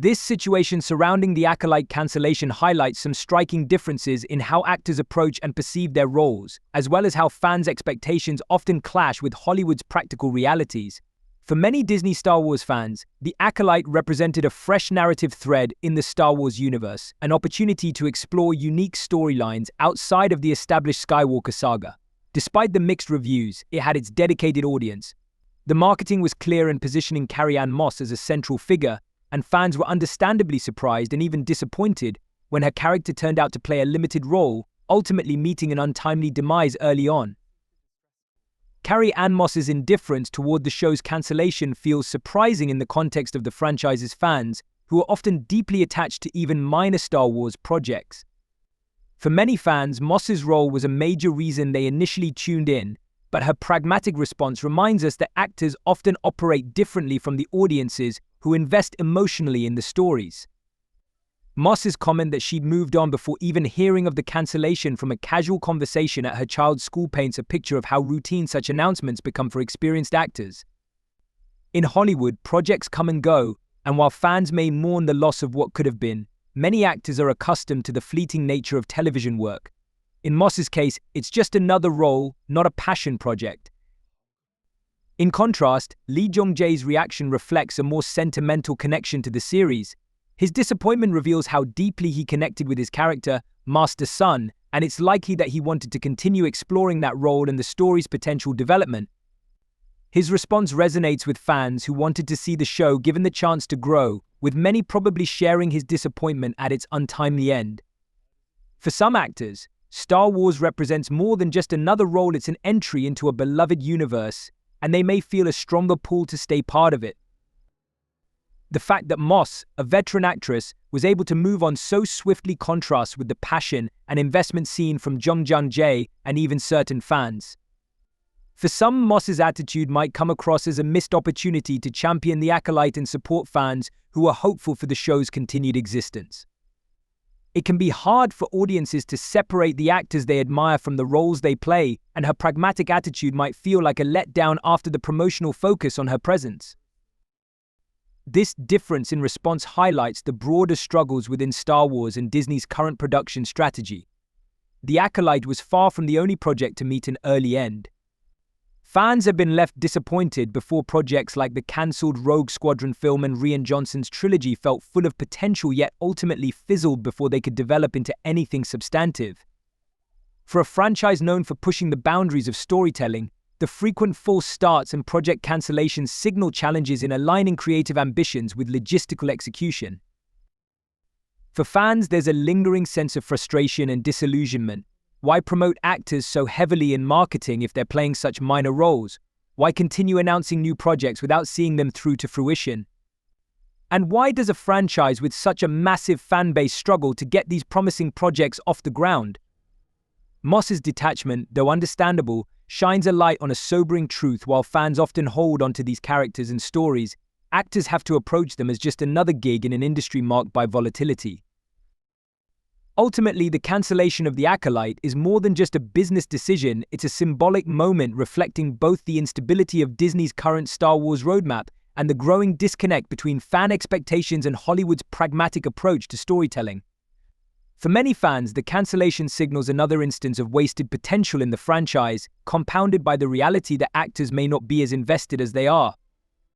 This situation surrounding the Acolyte cancellation highlights some striking differences in how actors approach and perceive their roles, as well as how fans' expectations often clash with Hollywood's practical realities. For many Disney Star Wars fans, the Acolyte represented a fresh narrative thread in the Star Wars universe, an opportunity to explore unique storylines outside of the established Skywalker saga. Despite the mixed reviews, it had its dedicated audience. The marketing was clear in positioning Carrie Anne Moss as a central figure, and fans were understandably surprised and even disappointed when her character turned out to play a limited role, ultimately meeting an untimely demise early on. Carrie Anne Moss's indifference toward the show's cancellation feels surprising in the context of the franchise's fans, who are often deeply attached to even minor Star Wars projects. For many fans, Moss's role was a major reason they initially tuned in, but her pragmatic response reminds us that actors often operate differently from the audiences who invest emotionally in the stories. Moss's comment that she'd moved on before even hearing of the cancellation from a casual conversation at her child's school paints a picture of how routine such announcements become for experienced actors. In Hollywood, projects come and go, and while fans may mourn the loss of what could have been, many actors are accustomed to the fleeting nature of television work. In Moss's case, it's just another role, not a passion project. In contrast, Lee Jung-Jae's reaction reflects a more sentimental connection to the series. His disappointment reveals how deeply he connected with his character, Master Sun, and it's likely that he wanted to continue exploring that role and the story's potential development. His response resonates with fans who wanted to see the show given the chance to grow, with many probably sharing his disappointment at its untimely end. For some actors, Star Wars represents more than just another role, it's an entry into a beloved universe, and they may feel a stronger pull to stay part of it. The fact that Moss, a veteran actress, was able to move on so swiftly contrasts with the passion and investment seen from Lee Jung-Jae and even certain fans. For some, Moss's attitude might come across as a missed opportunity to champion the Acolyte and support fans who are hopeful for the show's continued existence. It can be hard for audiences to separate the actors they admire from the roles they play, and her pragmatic attitude might feel like a letdown after the promotional focus on her presence. This difference in response highlights the broader struggles within Star Wars and Disney's current production strategy. The Acolyte was far from the only project to meet an early end. Fans have been left disappointed before projects like the cancelled Rogue Squadron film and Rian Johnson's trilogy felt full of potential yet ultimately fizzled before they could develop into anything substantive. For a franchise known for pushing the boundaries of storytelling, the frequent false starts and project cancellations signal challenges in aligning creative ambitions with logistical execution. For fans, there's a lingering sense of frustration and disillusionment. Why promote actors so heavily in marketing if they're playing such minor roles? Why continue announcing new projects without seeing them through to fruition? And why does a franchise with such a massive fan base struggle to get these promising projects off the ground? Moss's detachment, though understandable, shines a light on a sobering truth. While fans often hold onto these characters and stories, actors have to approach them as just another gig in an industry marked by volatility. Ultimately, the cancellation of the Acolyte is more than just a business decision, it's a symbolic moment reflecting both the instability of Disney's current Star Wars roadmap and the growing disconnect between fan expectations and Hollywood's pragmatic approach to storytelling. For many fans, the cancellation signals another instance of wasted potential in the franchise, compounded by the reality that actors may not be as invested as they are.